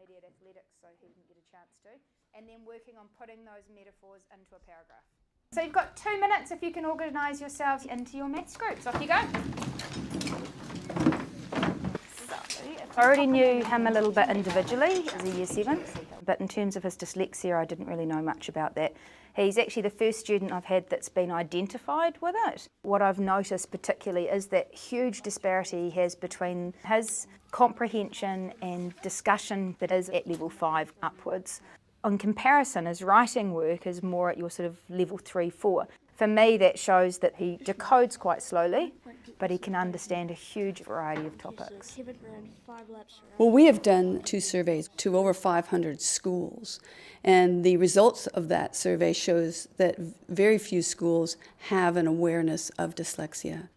intermediate athletics so he can get a chance to, and then working on putting those metaphors into a paragraph. So you've got 2 minutes if you can organise yourselves into your maths groups. Off you go. I already knew him a little bit individually as a year 7, but in terms of his dyslexia, I didn't really know much about that. He's actually the first student I've had that's been identified with it. What I've noticed particularly is that huge disparity he has between his comprehension and discussion that is at level 5 upwards. On comparison, his writing work is more at your sort of level 3, 4. For me, that shows that he decodes quite slowly, but he can understand a huge variety of topics. Well, we have done 2 surveys to over 500 schools, and the results of that survey shows that very few schools have an awareness of dyslexia.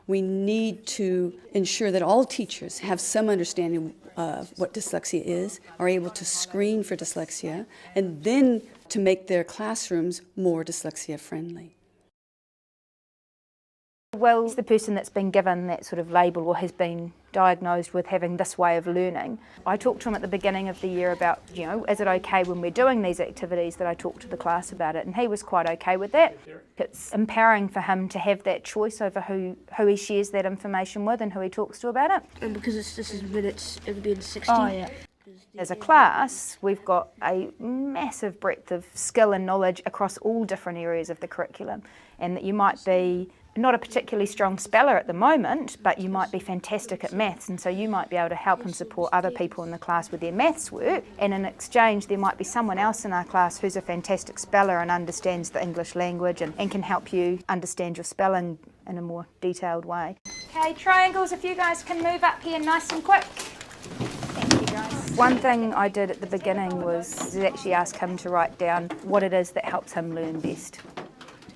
We need to ensure that all teachers have some understanding of what dyslexia is, are able to screen for dyslexia, and then to make their classrooms more dyslexia friendly. Well, he's the person that's been given that sort of label or has been diagnosed with having this way of learning. I talked to him at the beginning of the year about, is it okay when we're doing these activities that I talk to the class about it, and he was quite okay with that. It's empowering for him to have that choice over who he shares that information with and who he talks to about it. And because this is minutes, it would be in 60. Oh, yeah. As a class, we've got a massive breadth of skill and knowledge across all different areas of the curriculum, and that you might be not a particularly strong speller at the moment, but you might be fantastic at maths, and so you might be able to help and support other people in the class with their maths work, and in exchange there might be someone else in our class who's a fantastic speller and understands the English language and can help you understand your spelling in a more detailed way. Okay, triangles, if you guys can move up here nice and quick. Thank you guys. One thing I did at the beginning was actually ask him to write down what it is that helps him learn best.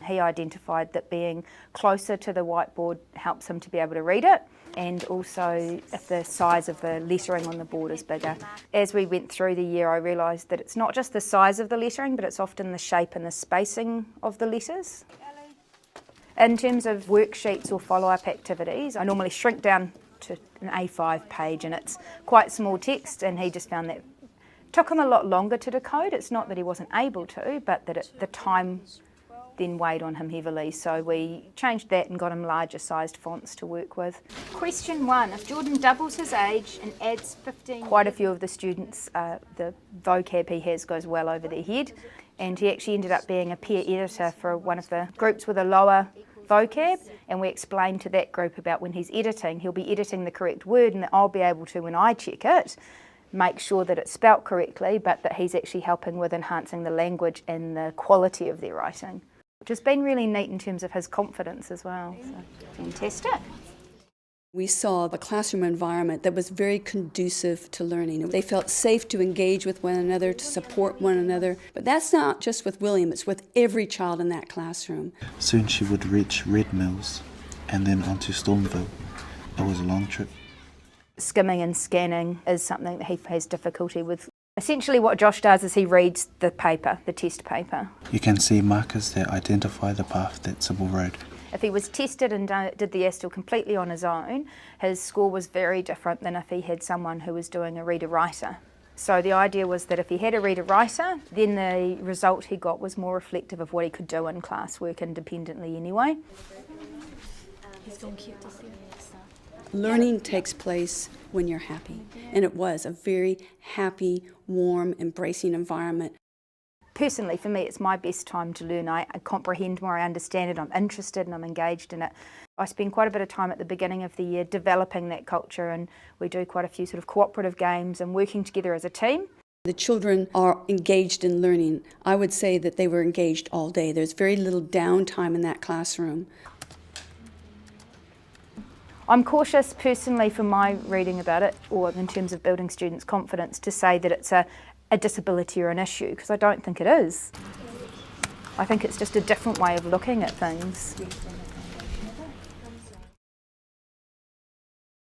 He identified that being closer to the whiteboard helps him to be able to read it, and also if the size of the lettering on the board is bigger. As we went through the year, I realised that it's not just the size of the lettering, but it's often the shape and the spacing of the letters. In terms of worksheets or follow-up activities, I normally shrink down to an A5 page, and it's quite small text, and he just found that it took him a lot longer to decode. It's not that he wasn't able to, but that the time then weighed on him heavily, so we changed that and got him larger sized fonts to work with. Question 1, if Jordan doubles his age and adds 15... Quite a few of the students, the vocab he has goes well over their head, and he actually ended up being a peer editor for one of the groups with a lower vocab, and we explained to that group about when he's editing, he'll be editing the correct word, and that I'll be able to, when I check it, make sure that it's spelt correctly, but that he's actually helping with enhancing the language and the quality of their writing, which has been really neat in terms of his confidence as well. So, fantastic. We saw a classroom environment that was very conducive to learning. They felt safe to engage with one another, to support one another. But that's not just with William, it's with every child in that classroom. Soon she would reach Red Mills and then onto Stormville. It was a long trip. Skimming and scanning is something that he has difficulty with. Essentially what Josh does is he reads the paper, the test paper. You can see markers that identify the path that Sybil rode. If he was tested and did the ASTIL completely on his own, his score was very different than if he had someone who was doing a reader-writer. So the idea was that if he had a reader-writer, then the result he got was more reflective of what he could do in classwork independently anyway. He's going cute to see. Learning takes place when you're happy, and it was a very happy, warm, embracing environment. Personally, for me, it's my best time to learn. I comprehend more, I understand it, I'm interested and I'm engaged in it. I spend quite a bit of time at the beginning of the year developing that culture, and we do quite a few sort of cooperative games and working together as a team. The children are engaged in learning. I would say that they were engaged all day. There's very little downtime in that classroom. I'm cautious personally from my reading about it, or in terms of building students' confidence, to say that it's a disability or an issue, because I don't think it is. I think it's just a different way of looking at things.